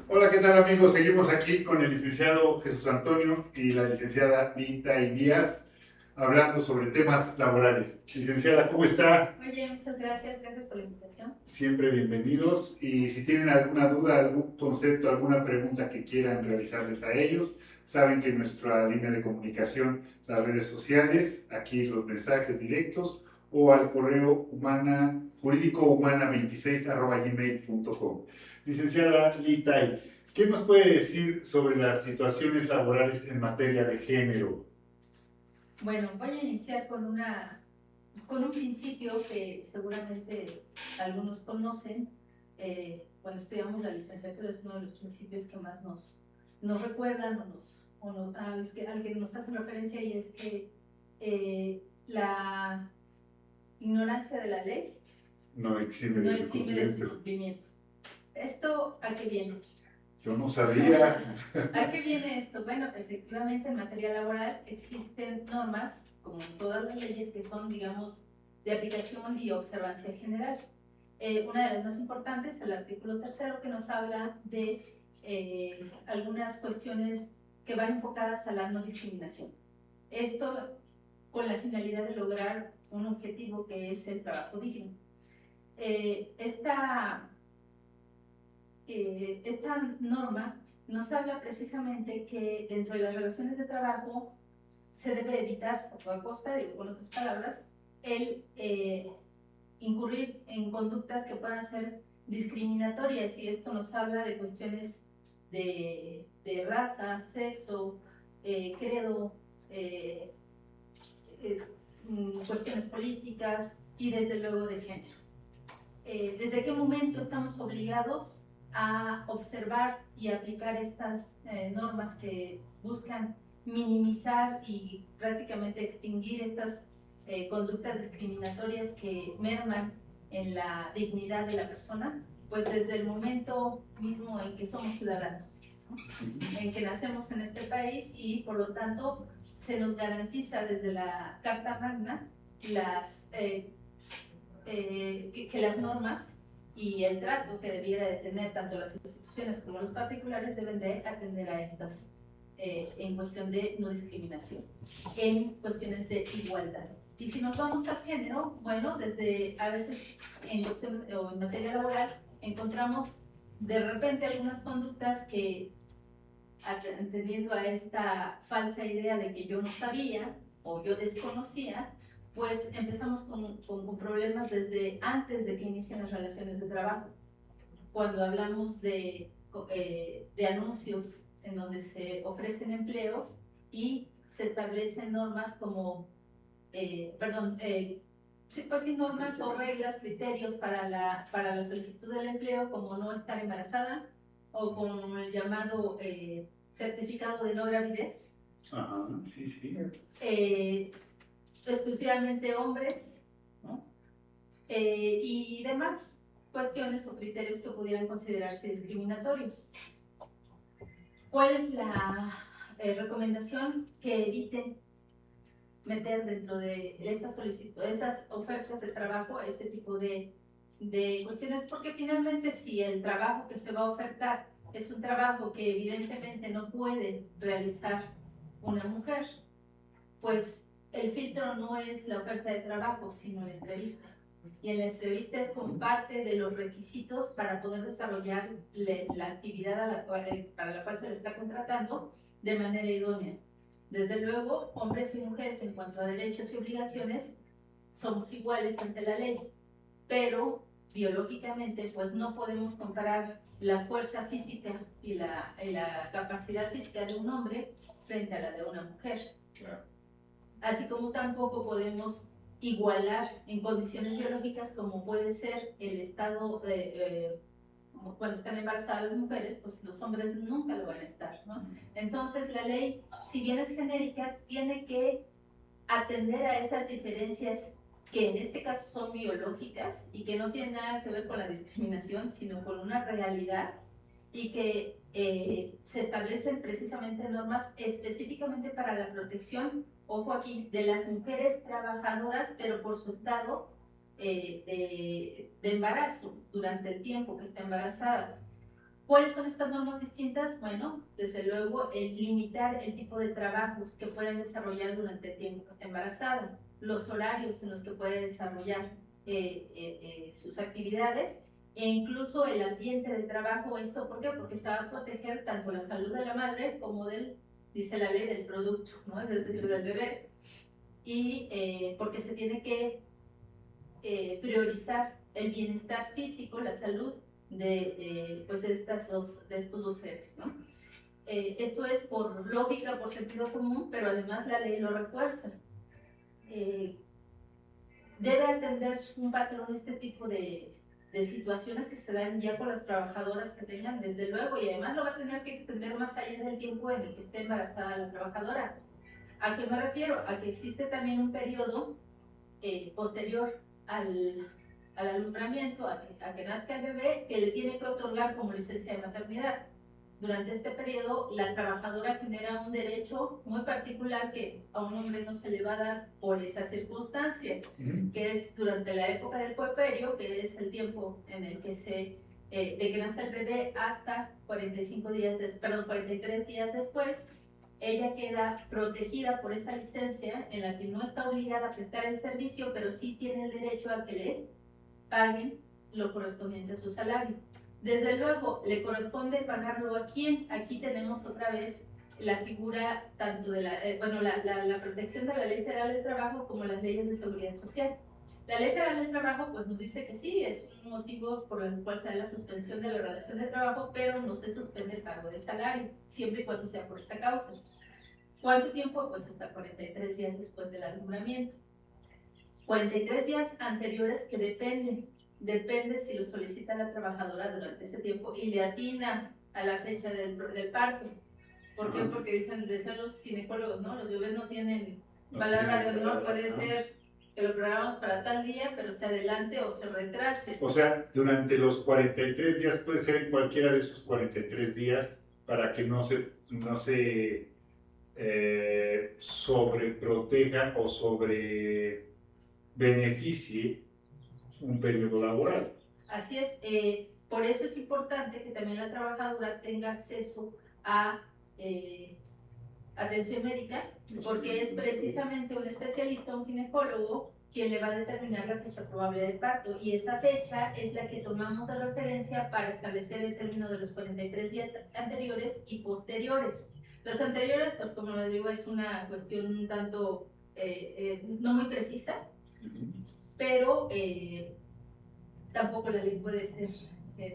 Hola, ¿qué tal amigos? Seguimos aquí con el licenciado Jesús Antonio y la licenciada Nita Díaz hablando sobre temas laborales. Licenciada, ¿cómo está? Oye, muchas gracias, gracias por la invitación. Siempre bienvenidos y si tienen alguna duda, algún concepto, alguna pregunta que quieran realizarles a ellos, saben que nuestra línea de comunicación, las redes sociales, aquí los mensajes directos o al correo jurídicohumana26@gmail.com. Licenciada Litay, ¿qué nos puede decir sobre las situaciones laborales en materia de género? Bueno, voy a iniciar con un principio que seguramente algunos conocen. Cuando estudiamos la licenciatura es uno de los principios que más nos recuerdan al que nos hacen referencia, y es que la ignorancia de la ley No exime no de su exime de su cumplimiento. cumplimiento. ¿Esto a qué viene? Yo no sabía. ¿A qué viene esto? Bueno, efectivamente en materia laboral existen normas, como en todas las leyes, que son, digamos, de aplicación y observancia general. Una de las más importantes es el artículo 3, que nos habla de algunas cuestiones que van enfocadas a la no discriminación. Esto con la finalidad de lograr un objetivo que es el trabajo digno. Esta norma nos habla precisamente que dentro de las relaciones de trabajo se debe evitar a toda costa, digo con otras palabras, el incurrir en conductas que puedan ser discriminatorias, y esto nos habla de cuestiones de raza, sexo, credo, cuestiones políticas y desde luego de género. ¿Desde qué momento estamos obligados a observar y aplicar estas normas que buscan minimizar y prácticamente extinguir estas conductas discriminatorias que merman en la dignidad de la persona? Pues desde el momento mismo en que somos ciudadanos, ¿no? En que nacemos en este país, y por lo tanto se nos garantiza desde la Carta Magna que las normas y el trato que debiera de tener tanto las instituciones como los particulares deben de atender a estas en cuestión de no discriminación, en cuestiones de igualdad. Y si nos vamos al género, bueno, desde a veces en cuestión o en materia laboral encontramos de repente algunas conductas que, atendiendo a esta falsa idea de que yo no sabía o yo desconocía, pues empezamos con problemas desde antes de que inicien las relaciones de trabajo. Cuando hablamos de anuncios en donde se ofrecen empleos y se establecen normas como, normas o reglas, criterios para la solicitud del empleo, como no estar embarazada o con el llamado certificado de no gravidez. Ajá, sí, sí. Exclusivamente hombres, ¿no? Y demás cuestiones o criterios que pudieran considerarse discriminatorios. ¿Cuál es la recomendación? Que eviten meter dentro de esas solicitudes, esas ofertas de trabajo, ese tipo de cuestiones, porque finalmente si el trabajo que se va a ofertar es un trabajo que evidentemente no puede realizar una mujer, pues el filtro no es la oferta de trabajo, sino la entrevista. Y en la entrevista es como parte de los requisitos para poder desarrollar la actividad para la cual se le está contratando de manera idónea. Desde luego, hombres y mujeres en cuanto a derechos y obligaciones somos iguales ante la ley, pero biológicamente pues no podemos comparar la fuerza física y la capacidad física de un hombre frente a la de una mujer. Claro. Así como tampoco podemos igualar en condiciones biológicas como puede ser el estado cuando están embarazadas las mujeres, pues los hombres nunca lo van a estar, ¿no? Entonces la ley, si bien es genérica, tiene que atender a esas diferencias que en este caso son biológicas y que no tienen nada que ver con la discriminación, sino con una realidad, y que se establecen precisamente normas específicamente para la protección, ojo aquí, de las mujeres trabajadoras, pero por su estado de embarazo, durante el tiempo que está embarazada. ¿Cuáles son estas normas distintas? Bueno, desde luego, el limitar el tipo de trabajos que pueden desarrollar durante el tiempo que está embarazada, los horarios en los que puede desarrollar sus actividades e incluso el ambiente de trabajo. ¿Esto por qué? Porque se va a proteger tanto la salud de la madre como del, dice la ley, del producto, ¿no? Es decir, del bebé. Y porque se tiene que priorizar el bienestar físico, la salud pues de estos dos seres, ¿no? Esto es por lógica, por sentido común, pero además la ley lo refuerza. Debe atender un patrón este tipo de situaciones que se dan ya con las trabajadoras que tengan, desde luego, y además lo va a tener que extender más allá del tiempo en el que esté embarazada la trabajadora. ¿A qué me refiero? A que existe también un periodo posterior al alumbramiento, a que nazca el bebé, que le tiene que otorgar como licencia de maternidad. Durante este periodo, la trabajadora genera un derecho muy particular que a un hombre no se le va a dar por esa circunstancia, que es durante la época del puerperio, que es el tiempo en el que de que nace el bebé hasta 43 días después. Ella queda protegida por esa licencia en la que no está obligada a prestar el servicio, pero sí tiene el derecho a que le paguen lo correspondiente a su salario. Desde luego, le corresponde pagarlo a quién. Aquí tenemos otra vez la figura tanto de la protección de la Ley Federal del Trabajo como las leyes de seguridad social. La Ley Federal del Trabajo pues nos dice que sí, es un motivo por el cual se da la suspensión de la relación de trabajo, pero no se suspende el pago de salario, siempre y cuando sea por esa causa. ¿Cuánto tiempo? Pues hasta 43 días después del alumbramiento. 43 días anteriores que depende si lo solicita la trabajadora durante ese tiempo y le atina a la fecha del parto. ¿Por qué? Porque decían los ginecólogos, ¿no? Los bebés no tienen palabra de honor, puede ser que lo programamos para tal día, pero se adelante o se retrase. O sea, durante los 43 días, puede ser en cualquiera de esos 43 días, para que no se sobreproteja o sobrebeneficie un periodo laboral. Así es, por eso es importante que también la trabajadora tenga acceso a atención médica, porque es precisamente un especialista, un ginecólogo, quien le va a determinar la fecha probable de parto, y esa fecha es la que tomamos de referencia para establecer el término de los 43 días anteriores y posteriores. Los anteriores, pues como les digo, es una cuestión un tanto no muy precisa, pero tampoco la ley puede ser,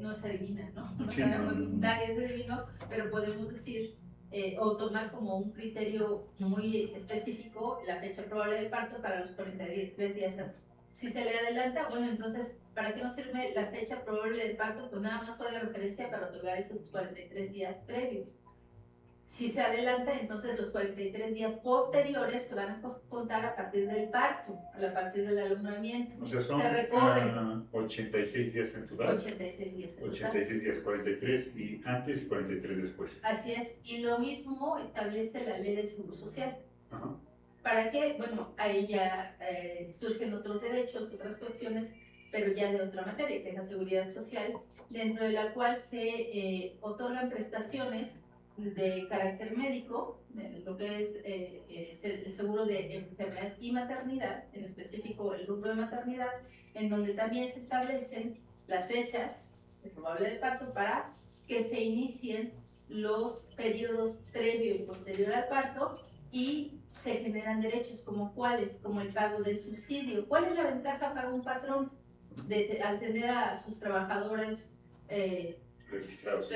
no es adivina, ¿no? No sabemos, nadie es adivino, pero podemos decir o tomar como un criterio muy específico la fecha probable de parto para los 43 días antes. Si se le adelanta, bueno, entonces, ¿para qué nos sirve la fecha probable de parto? Pues nada más fue de referencia para otorgar esos 43 días previos. Si se adelanta, entonces los 43 días posteriores se van a contar a partir del parto, a partir del alumbramiento. O sea, son 86 días en total. 86 días en total. 86 días, 43 y antes y 43 después. Así es, y lo mismo establece la ley del Seguro Social. Ajá. ¿Para qué? Bueno, ahí ya surgen otros derechos, otras cuestiones, pero ya de otra materia, que es la seguridad social, dentro de la cual se otorgan prestaciones de carácter médico, de lo que es el seguro de enfermedades y maternidad, en específico el grupo de maternidad, en donde también se establecen las fechas de probable de parto para que se inicien los periodos previo y posterior al parto, y se generan derechos como cuáles, como el pago del subsidio. ¿Cuál es la ventaja para un patrón al tener a sus trabajadores registrados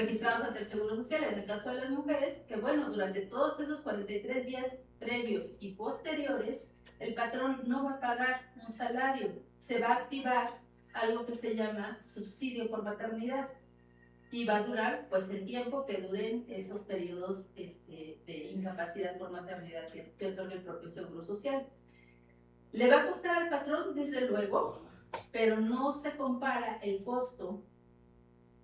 ante el Seguro Social? En el caso de las mujeres, que bueno, durante todos esos 43 días previos y posteriores, el patrón no va a pagar un salario, se va a activar algo que se llama subsidio por maternidad, y va a durar pues el tiempo que duren esos periodos de incapacidad por maternidad que otorga el propio Seguro Social. ¿Le va a costar al patrón? Desde luego, pero no se compara el costo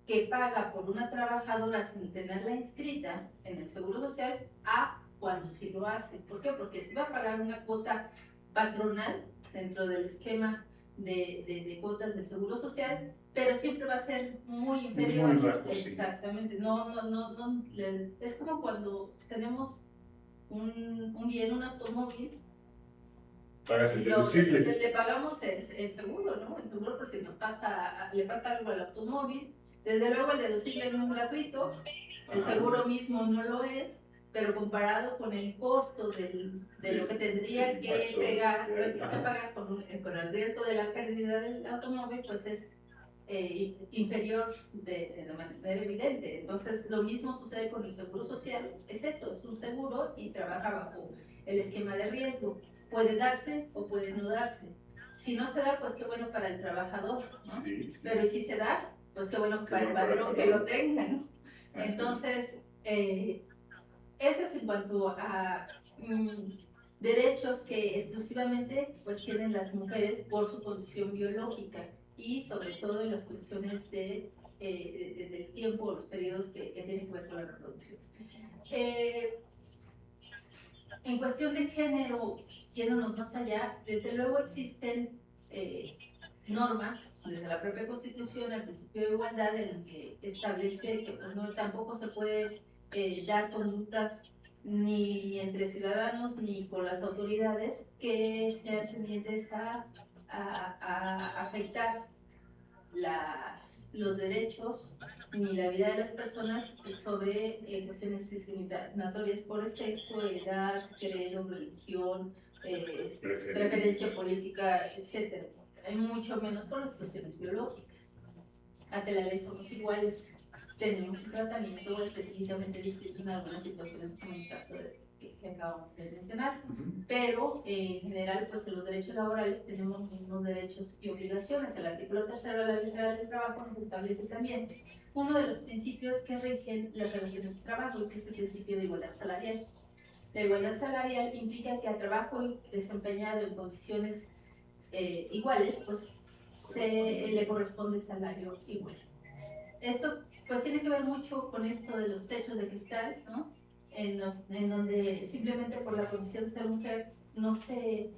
que paga por una trabajadora sin tenerla inscrita en el Seguro Social a cuando sí lo hace. ¿Por qué? Porque sí va a pagar una cuota patronal dentro del esquema de cuotas del Seguro Social, pero siempre va a ser muy inferior. Muy bajo, exactamente. Sí. No, es como cuando tenemos un bien, un automóvil, Pagas el deducible. le pagamos el seguro, ¿no? El seguro por si le pasa algo al automóvil. Desde luego el deducible no es gratuito, el seguro mismo no lo es, pero comparado con el costo de lo que tendría que pagar con el riesgo de la pérdida del automóvil, pues es inferior de manera evidente. Entonces, lo mismo sucede con el seguro social, es eso, es un seguro y trabaja bajo el esquema de riesgo. Puede darse o puede no darse. Si no se da, pues qué bueno para el trabajador, ¿no? Sí. Pero si se da, pues qué bueno para el patrón que lo tenga, ¿no? Entonces, eso es en cuanto a derechos que exclusivamente pues tienen las mujeres por su condición biológica y sobre todo en las cuestiones del tiempo, los periodos que tienen que ver con la reproducción. En cuestión de género, yéndonos más allá, desde luego existen normas desde la propia Constitución, el principio de igualdad, en el que establece que pues, no, tampoco se puede dar conductas ni entre ciudadanos ni con las autoridades que sean tendientes a afectar los derechos ni la vida de las personas sobre cuestiones discriminatorias por sexo, edad, credo, religión, preferencia política, etcétera, etcétera. Mucho menos por las cuestiones biológicas. Ante la ley somos iguales, tenemos un tratamiento específicamente distinto en algunas situaciones, como en el caso que acabamos de mencionar, pero en general, pues en los derechos laborales tenemos los mismos derechos y obligaciones. El artículo 3 de la Ley Federal del Trabajo nos establece también uno de los principios que rigen las relaciones de trabajo, que es el principio de igualdad salarial. La igualdad salarial implica que al trabajo desempeñado en condiciones iguales, pues le corresponde salario igual. Esto pues tiene que ver mucho con esto de los techos de cristal, ¿no? En donde simplemente por la condición de ser mujer no se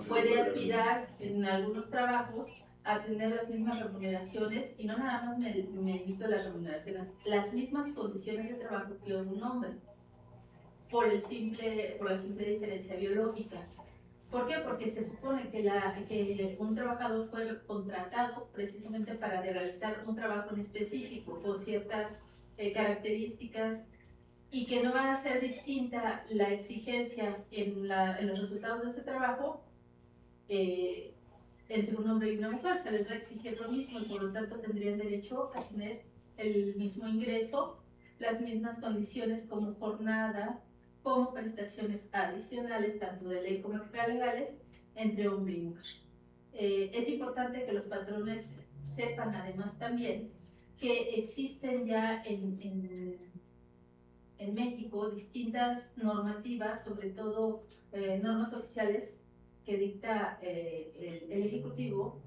puede aspirar en algunos trabajos a tener las mismas remuneraciones, y no nada más me limito a las remuneraciones, las mismas condiciones de trabajo que un hombre, por la simple diferencia biológica. ¿Por qué? Porque se supone que un trabajador fue contratado precisamente para realizar un trabajo en específico con ciertas características, y que no va a ser distinta la exigencia en los resultados de ese trabajo entre un hombre y una mujer. Se les va a exigir lo mismo y por lo tanto tendrían derecho a tener el mismo ingreso, las mismas condiciones como jornada, como prestaciones adicionales, tanto de ley como extralegales, entre hombre y mujer. Es importante que los patrones sepan además también que existen ya en México distintas normativas, sobre todo normas oficiales que dicta el Ejecutivo,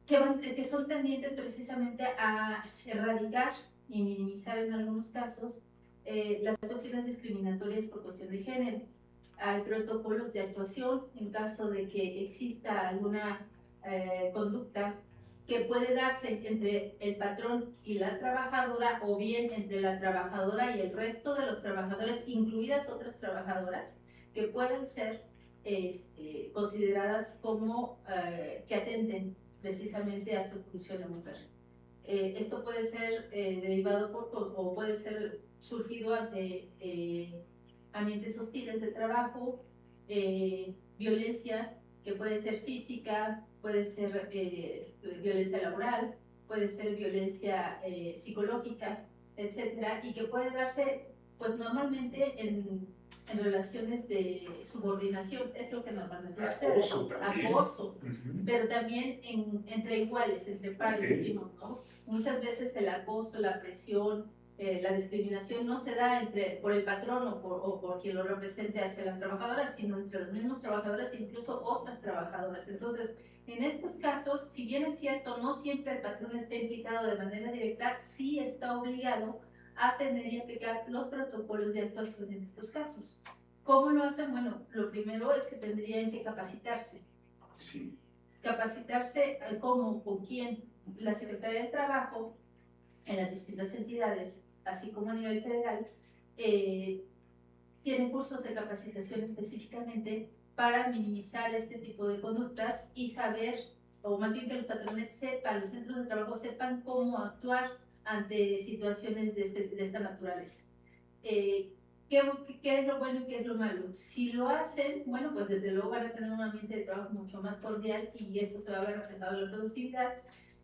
que son tendientes precisamente a erradicar y minimizar en algunos casos las cuestiones discriminatorias por cuestión de género. Hay protocolos de actuación en caso de que exista alguna conducta que puede darse entre el patrón y la trabajadora, o bien entre la trabajadora y el resto de los trabajadores, incluidas otras trabajadoras, que pueden ser consideradas como que atenten precisamente a su condición de mujer. Esto puede ser derivado o puede ser surgido ante ambientes hostiles de trabajo, violencia que puede ser física, puede ser violencia laboral, puede ser violencia psicológica, etcétera, y que puede darse pues normalmente en relaciones de subordinación, es lo que normalmente sucede. Acoso, pero también entre iguales, entre pares, decimos, ¿no? Muchas veces el acoso, la presión, la discriminación no se da por el patrón o por quien lo represente hacia las trabajadoras, sino entre los mismos trabajadores e incluso otras trabajadoras. Entonces, en estos casos, si bien es cierto, no siempre el patrón está implicado de manera directa, sí está obligado a tener y aplicar los protocolos de actuación en estos casos. ¿Cómo lo hacen? Bueno, lo primero es que tendrían que capacitarse. Sí. capacitarse cómo, con quién. La Secretaría del Trabajo, en las distintas entidades, así como a nivel federal, tienen cursos de capacitación específicamente para minimizar este tipo de conductas y saber, o más bien que los patrones sepan, los centros de trabajo sepan cómo actuar ante situaciones de esta naturaleza. ¿Qué es lo bueno y qué es lo malo? Si lo hacen, bueno, pues desde luego van a tener un ambiente de trabajo mucho más cordial y eso se va a ver reflejado en la productividad.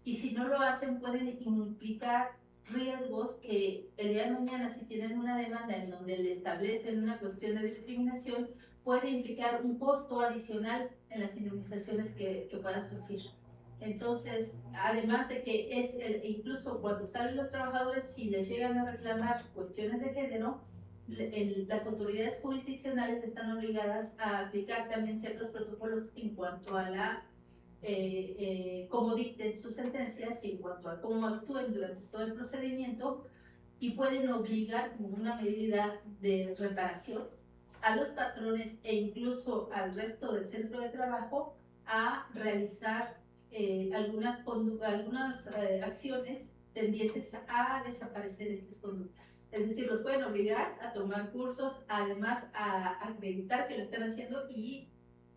Y si no lo hacen, pueden implicar riesgos que el día de mañana, si tienen una demanda en donde le establecen una cuestión de discriminación, puede implicar un costo adicional en las indemnizaciones que puedan surgir. Entonces, además de que incluso cuando salen los trabajadores, si les llegan a reclamar cuestiones de género, las autoridades jurisdiccionales están obligadas a aplicar también ciertos protocolos en cuanto a la cómo dicten sus sentencias y en cuanto a cómo actúen durante todo el procedimiento, y pueden obligar como una medida de reparación a los patrones e incluso al resto del centro de trabajo a realizar algunas acciones tendientes a desaparecer estas conductas. Es decir, los pueden obligar a tomar cursos, además a acreditar que lo están haciendo y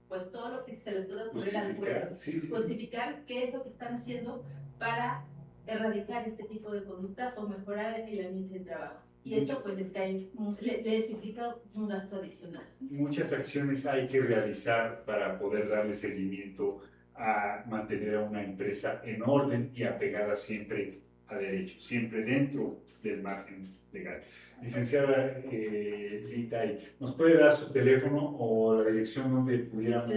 pues todo lo que se le pueda ocurrir al juez, justificar qué es lo que están haciendo para erradicar este tipo de conductas o mejorar el ambiente de trabajo. Y eso pues les implica un gasto adicional. Muchas acciones hay que realizar para poder darle seguimiento a mantener a una empresa en orden y apegada siempre a derecho, siempre dentro del margen legal. Licenciada Itay, ¿nos puede dar su teléfono o la dirección donde pudiéramos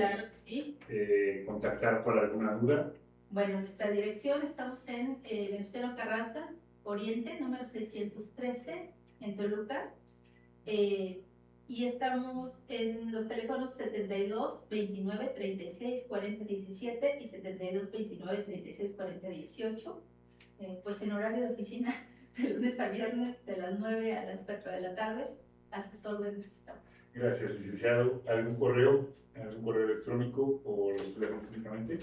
contactar por alguna duda? Bueno, nuestra dirección, estamos en Venustiano Carranza, Oriente, número 613, en Toluca. Y estamos en los teléfonos 72 29 36 40 17 y 72 29 36 40 18. Pues en horario de oficina, de lunes a viernes, de las 9 a las 4 de la tarde, a sus órdenes estamos. Gracias, licenciado. ¿Algún correo electrónico o los teléfonos únicamente?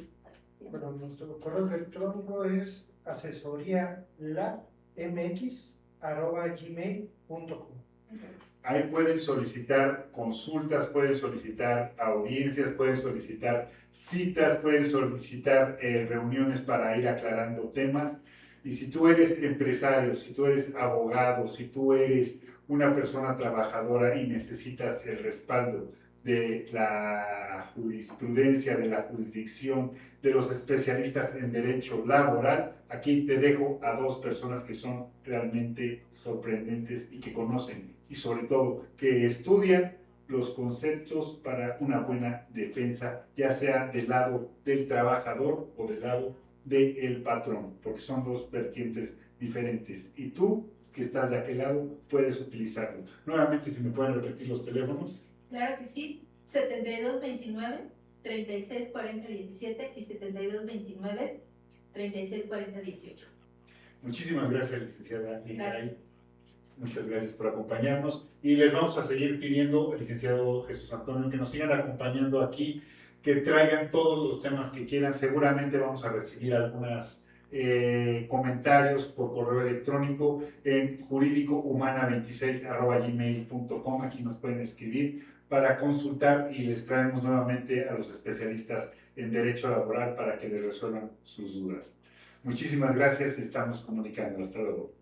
Bueno, nuestro correo electrónico es asesoríalamx@gmail.com. Ahí pueden solicitar consultas, pueden solicitar audiencias, pueden solicitar citas, pueden solicitar reuniones para ir aclarando temas. Y si tú eres empresario, si tú eres abogado, si tú eres una persona trabajadora y necesitas el respaldo de la jurisprudencia, de la jurisdicción, de los especialistas en derecho laboral, aquí te dejo a dos personas que son realmente sorprendentes y que conocen y sobre todo que estudian los conceptos para una buena defensa, ya sea del lado del trabajador o del lado del patrón, porque son dos vertientes diferentes. Y tú, que estás de aquel lado, puedes utilizarlo. Nuevamente, si me pueden repetir los teléfonos. Claro que sí, 7229 3640 17 y 7229 3640 18. Muchísimas gracias, licenciada Itay. Muchas gracias por acompañarnos y les vamos a seguir pidiendo, licenciado Jesús Antonio, que nos sigan acompañando aquí, que traigan todos los temas que quieran. Seguramente vamos a recibir algunos comentarios por correo electrónico en jurídicohumana26@gmail.com. Aquí nos pueden escribir para consultar y les traemos nuevamente a los especialistas en derecho laboral para que les resuelvan sus dudas. Muchísimas gracias y estamos comunicando. Hasta luego.